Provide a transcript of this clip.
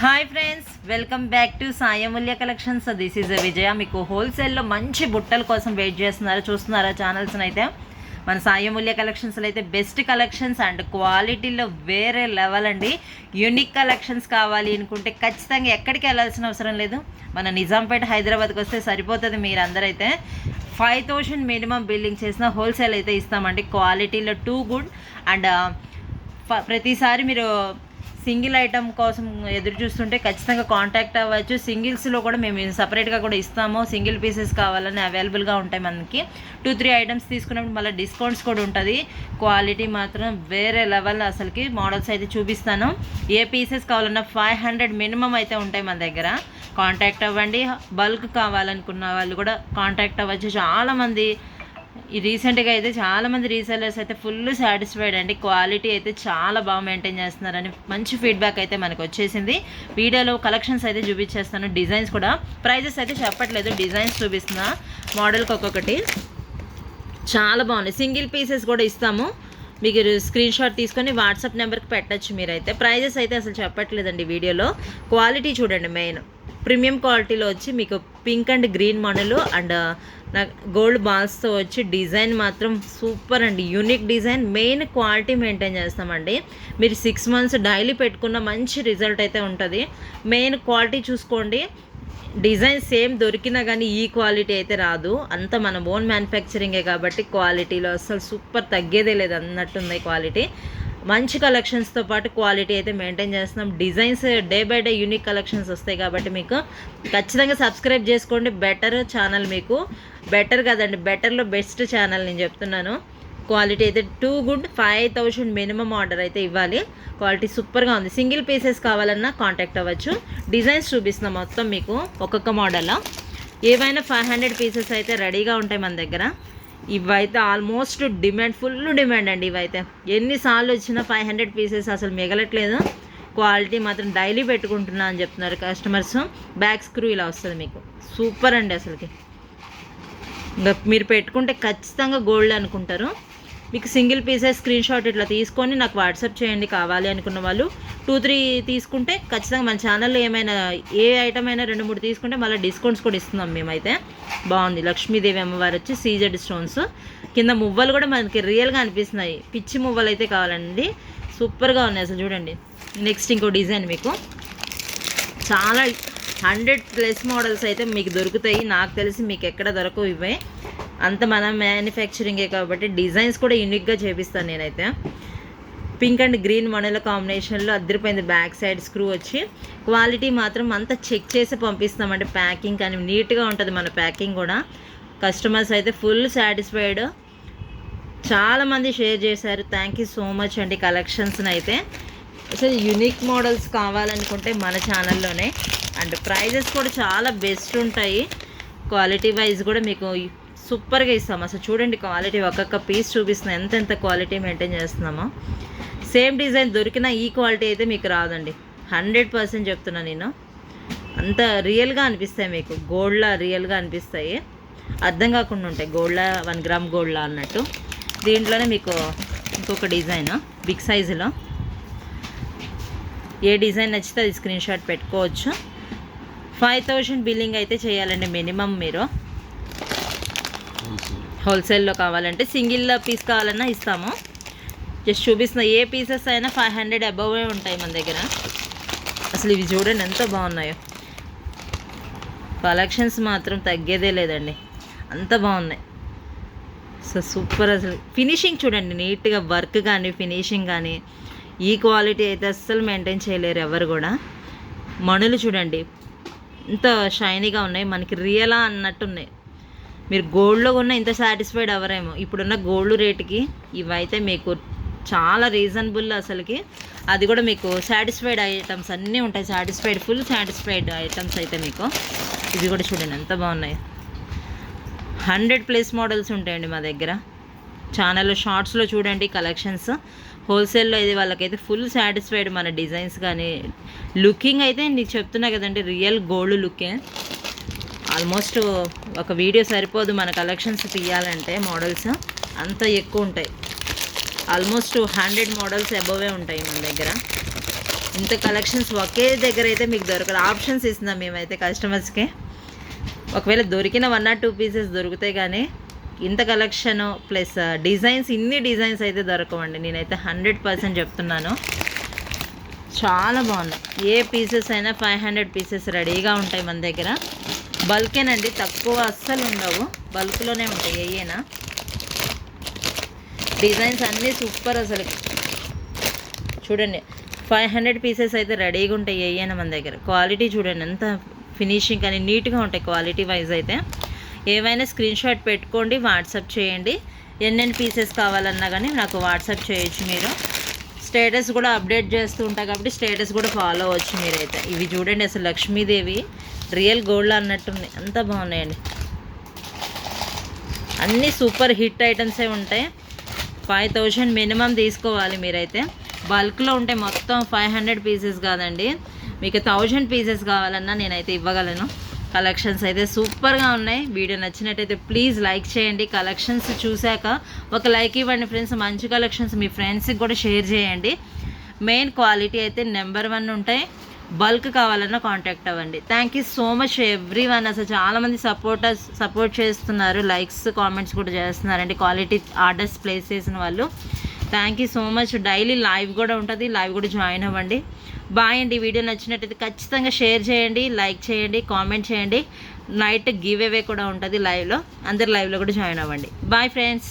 Hi friends, welcome back to Sayamulya collections. This is Vijaya. మీకు హోల్సేల్లో మంచి బుట్టల కోసం వెయిట్ చూస్తున్నారా ఛానల్స్ని అయితే మన సాయమూల్య కలెక్షన్స్లో అయితే బెస్ట్ కలెక్షన్స్ అండ్ క్వాలిటీలో వేరే లెవెల్ అండి. యూనిక్ కలెక్షన్స్ కావాలి అనుకుంటే ఖచ్చితంగా ఎక్కడికి వెళ్ళాల్సిన అవసరం లేదు, మన నిజాంపేట హైదరాబాద్కి వస్తే సరిపోతుంది. మీరందరైతే 5000 మినిమం బిల్లింగ్ చేసిన హోల్సేల్ అయితే ఇస్తామండి. క్వాలిటీలో టూ గుడ్ అండ్ ప్రతిసారి మీరు సింగిల్ ఐటమ్ కోసం ఎదురు చూస్తుంటే ఖచ్చితంగా కాంటాక్ట్ అవ్వచ్చు. సింగిల్స్లో కూడా మేము సపరేట్గా కూడా ఇస్తాము. సింగిల్ పీసెస్ కావాలని అవైలబుల్గా ఉంటాయి మనకి. 2-3 ఐటమ్స్ తీసుకున్నప్పుడు మళ్ళీ డిస్కౌంట్స్ కూడా ఉంటుంది. క్వాలిటీ మాత్రం వేరే లెవెల్. అసలుకి మోడల్స్ అయితే చూపిస్తాను. ఏ పీసెస్ కావాలన్నా 500 మినిమం అయితే ఉంటాయి మన దగ్గర. కాంటాక్ట్ అవ్వండి. బల్క్ కావాలనుకున్న వాళ్ళు కూడా కాంటాక్ట్ అవ్వచ్చు. చాలామంది రీసెంట్గా అయితే చాలామంది రీసెల్లర్స్ అయితే ఫుల్ సాటిస్ఫైడ్ అండి. క్వాలిటీ అయితే చాలా బాగా మెయింటైన్ చేస్తున్నారని మంచి ఫీడ్బ్యాక్ అయితే మనకు వచ్చేసింది. వీడియోలో కలెక్షన్స్ అయితే చూపించేస్తాను. డిజైన్స్ కూడా ప్రైజెస్ అయితే చెప్పట్లేదు, డిజైన్స్ చూపిస్తున్నా. మోడల్కి ఒక్కొక్కటి చాలా బాగున్నాయి. సింగిల్ పీసెస్ కూడా ఇస్తాము. మీకు స్క్రీన్ షాట్ తీసుకొని వాట్సాప్ నెంబర్కి పెట్టచ్చు. మీరైతే ప్రైజెస్ అయితే అసలు చెప్పట్లేదండి వీడియోలో. క్వాలిటీ చూడండి. మెయిన్ ప్రీమియం క్వాలిటీలో వచ్చి మీకు pink and green model and gold బాల్స్తో వచ్చి డిజైన్ మాత్రం సూపర్ అండి. Unique design. Main quality maintain చేస్తామండి. మీరు 6 months డైలీ పెట్టుకున్న మంచి రిజల్ట్ అయితే ఉంటుంది. మెయిన్ క్వాలిటీ చూసుకోండి. డిజైన్ సేమ్ దొరికినా కానీ ఈ క్వాలిటీ అయితే రాదు. అంతా మన ఓన్ మ్యానుఫ్యాక్చరింగే కాబట్టి క్వాలిటీలో అసలు సూపర్, తగ్గేదే లేదు అన్నట్టుంది క్వాలిటీ. మంచి కలెక్షన్స్తో పాటు క్వాలిటీ అయితే మెయింటైన్ చేస్తున్నాం. Designs day by day unique collections వస్తాయి కాబట్టి మీకు ఖచ్చితంగా సబ్స్క్రైబ్ చేసుకోండి. బెటర్ ఛానల్, మీకు బెటర్ కదండి, బెటర్లో బెస్ట్ ఛానల్ నేను చెప్తున్నాను. క్వాలిటీ అయితే టూ గుడ్. 5000 మినిమం ఆర్డర్ అయితే ఇవ్వాలి. క్వాలిటీ సూపర్గా ఉంది. సింగిల్ పీసెస్ కావాలన్నా కాంటాక్ట్ అవ్వచ్చు. డిజైన్స్ చూపిస్తున్నాం మొత్తం మీకు ఒక్కొక్క మోడల్లో. ఏవైనా 500 పీసెస్ అయితే రెడీగా ఉంటాయి మన దగ్గర. ఇవైతే ఆల్మోస్ట్ డిమాండ్, ఫుల్ డిమాండ్ అండి. ఇవైతే ఎన్నిసార్లు వచ్చినా 500 పీసెస్ అసలు మిగలట్లేదు. క్వాలిటీ మాత్రం డైలీ పెట్టుకుంటున్నా అని చెప్తున్నారు కస్టమర్స్. బ్యాక్ స్క్రూ ఇలా వస్తుంది మీకు. సూపర్ అండి అసలుకి. ఇంకా మీరు పెట్టుకుంటే ఖచ్చితంగా గోల్డ్ అనుకుంటారు. మీకు సింగిల్ పీసెస్ స్క్రీన్ షాట్ ఇట్లా తీసుకొని నాకు వాట్సాప్ చేయండి కావాలి అనుకున్న వాళ్ళు. 2-3 తీసుకుంటే ఖచ్చితంగా మన ఛానల్లో ఏమైనా ఏ ఐటమ్ అయినా 2-3 తీసుకుంటే మళ్ళీ డిస్కౌంట్స్ కూడా ఇస్తున్నాం మేమైతే. బాగుంది. లక్ష్మీదేవి అమ్మవారు వచ్చి సీజెడ్ స్టోన్స్ కింద మువ్వలు కూడా మనకి రియల్గా అనిపిస్తున్నాయి. పిచ్చి మువ్వలు అయితే కావాలండి. సూపర్గా ఉన్నాయి అసలు చూడండి. నెక్స్ట్ ఇంకో డిజైన్ మీకు చాలా 100+ మోడల్స్ అయితే మీకు దొరుకుతాయి. నాకు తెలిసి మీకు ఎక్కడ దొరకవు ఇవే. అంత మన మ్యానుఫ్యాక్చరింగే కాబట్టి డిజైన్స్ కూడా యూనిక్గా చేపిస్తాను నేనైతే. పింక్ అండ్ గ్రీన్ మోడల్ కాంబినేషన్లో అద్దరిపోయింది. బ్యాక్ సైడ్ స్క్రూ వచ్చి క్వాలిటీ మాత్రం అంతా చెక్ చేసి పంపిస్తామంటే ప్యాకింగ్ కానీ నీట్గా ఉంటుంది మన ప్యాకింగ్ కూడా. కస్టమర్స్ అయితే ఫుల్ సాటిస్ఫైడ్. చాలామంది షేర్ చేశారు. థ్యాంక్ యూ సో మచ్ అండి. కలెక్షన్స్ని అయితే అసలు యూనిక్ మోడల్స్ కావాలనుకుంటే మన ఛానల్లోనే. అండ్ ప్రైజెస్ కూడా చాలా బెస్ట్ ఉంటాయి. క్వాలిటీ వైజ్ కూడా మీకు సూపర్గా ఇస్తాం. అసలు చూడండి క్వాలిటీ, ఒక్కొక్క పీస్ చూపిస్తున్నాం ఎంత క్వాలిటీ మెయింటైన్ చేస్తున్నామో. సేమ్ డిజైన్ దొరికినా ఈ క్వాలిటీ అయితే మీకు రాదండి. 100% చెప్తున్నాను నేను. అంత రియల్గా అనిపిస్తాయి మీకు. గోల్డ్లా రియల్గా అనిపిస్తాయి. అర్థం కాకుండా ఉంటాయి గోల్డ్లా, 1 గ్రామ్ గోల్డ్లా అన్నట్టు. దీంట్లోనే మీకు ఇంకొక డిజైన్ బిగ్ సైజులో. ఏ డిజైన్ నచ్చితే అది స్క్రీన్ షాట్ పెట్టుకోవచ్చు. 5000 బిల్లింగ్ అయితే చేయాలండి మినిమం మీరు. హోల్సేల్లో కావాలంటే సింగిల్ పీస్ కావాలన్నా ఇస్తాము. జస్ట్ చూపిస్తున్న ఏ పీసెస్ అయినా 500 అబవ్ ఉంటాయి మన దగ్గర. అసలు ఇవి చూడండి ఎంత బాగున్నాయో. కలెక్షన్స్ మాత్రం తగ్గేదే లేదండి, అంత బాగున్నాయి. So super. అసలు ఫినిషింగ్ చూడండి, నీట్గా వర్క్ కానీ ఫినిషింగ్ కానీ ఈ క్వాలిటీ అయితే అస్సలు మెయింటైన్ చేయలేరు ఎవరు కూడా. మణులు చూడండి ఇంత షైనీగా ఉన్నాయి, మనకి రియలా అన్నట్టున్నాయి. మీరు గోల్డ్లో ఉన్న ఇంత సాటిస్ఫైడ్ అవ్వరేమో. ఇప్పుడున్న గోల్డ్ రేటుకి ఇవైతే మీకు చాలా రీజనబుల్ అసలుకి. అది కూడా మీకు సాటిస్ఫైడ్ ఐటమ్స్ అన్నీ ఉంటాయి. ఫుల్ సాటిస్ఫైడ్ ఐటమ్స్ అయితే మీకు. ఇవి కూడా చూడండి ఎంత బాగున్నాయి. 100+ మోడల్స్ ఉంటాయండి మా దగ్గర. ఛానల్లో షార్ట్స్లో చూడండి కలెక్షన్స్. హోల్సేల్లో అయితే వాళ్ళకైతే ఫుల్ సాటిస్ఫైడ్. మన డిజైన్స్ కానీ లుకింగ్ అయితే నీకు చెప్తున్నా కదండి, రియల్ గోల్డ్ లుకే. ఆల్మోస్ట్ ఒక వీడియో సరిపోదు మన కలెక్షన్స్ తీయాలంటే. మోడల్స్ అంత ఎక్కువ ఉంటాయి. ఆల్మోస్ట్ 100 మోడల్స్ అబోవే ఉంటాయి మన దగ్గర. ఇంత కలెక్షన్స్ ఒకే దగ్గర అయితే మీకు దొరకదు. ఆప్షన్స్ ఇస్తున్నాం మేమైతే కస్టమర్స్కి. ఒకవేళ దొరికిన 1 or 2 పీసెస్ దొరుకుతాయి, కానీ ఇంత కలెక్షన్ ప్లస్ డిజైన్స్, ఇన్ని డిజైన్స్ అయితే దొరకవండి. నేనైతే 100% చెప్తున్నాను. చాలా బాగున్నాయి. ఏ పీసెస్ అయినా 500 పీసెస్ రెడీగా ఉంటాయి మన దగ్గర. బల్కేనండి, తక్కువ అస్సలు ఉండవు, బల్క్లోనే ఉంటాయి. ఏయేనా డిజైన్స్ అన్నీ సూపర్. అసలు చూడండి, 500 పీసెస్ అయితే రెడీగా ఉంటాయి. ఏయైనా మన దగ్గర క్వాలిటీ చూడండి ఎంత ఫినిషింగ్ కానీ నీట్గా ఉంటాయి. క్వాలిటీ వైజ్ అయితే ఏవైనా స్క్రీన్ షాట్ పెట్టుకోండి, వాట్సాప్ చేయండి. ఎన్నెన్ని పీసెస్ కావాలన్నా కానీ నాకు వాట్సాప్ చేయొచ్చు. మీరు స్టేటస్ కూడా అప్డేట్ చేస్తూ ఉంటాయి కాబట్టి స్టేటస్ కూడా ఫాలో అవ్వచ్చు మీరైతే. ఇవి చూడండి, అసలు లక్ష్మీదేవి రియల్ గోల్డ్ అన్నట్టుంది, అంత బాగున్నాయండి. అన్నీ సూపర్ హిట్ ఐటమ్సే ఉంటాయి. 5000 మినిమం తీసుకోవాలి మీరైతే. బల్క్లో ఉంటే మొత్తం 500 పీసెస్ కాదండి, మీకు 1000 పీసెస్ కావాలన్నా నేనైతే ఇవ్వగలను. కలెక్షన్స్ అయితే సూపర్గా ఉన్నాయి. వీడియో నచ్చినట్టయితే ప్లీజ్ లైక్ చేయండి. కలెక్షన్స్ చూశాక ఒక లైక్ ఇవ్వండి ఫ్రెండ్స్. మంచి కలెక్షన్స్ మీ ఫ్రెండ్స్కి కూడా షేర్ చేయండి. మెయిన్ క్వాలిటీ అయితే నెంబర్ 1 ఉంటాయి. బల్క్ కావాలన్నా కాంటాక్ట్ అవ్వండి. Thank you so much everyone. అసలు చాలామంది సపోర్ట్ చేస్తున్నారు, లైక్స్ కామెంట్స్ కూడా చేస్తున్నారండి. క్వాలిటీ ఆర్డర్స్ ప్లేస్ చేసిన వాళ్ళు thank you so much. Daily live కూడా ఉంటుంది, లైవ్ కూడా జాయిన్ అవ్వండి. బాయ్ అండి. వీడియో నచ్చినట్టయితే ఖచ్చితంగా షేర్ చేయండి, లైక్ చేయండి, కామెంట్ చేయండి. నైట్ గివ్ అవే కూడా ఉంటుంది లైవ్లో, అందరు లైవ్లో కూడా జాయిన్ అవ్వండి. Bye friends.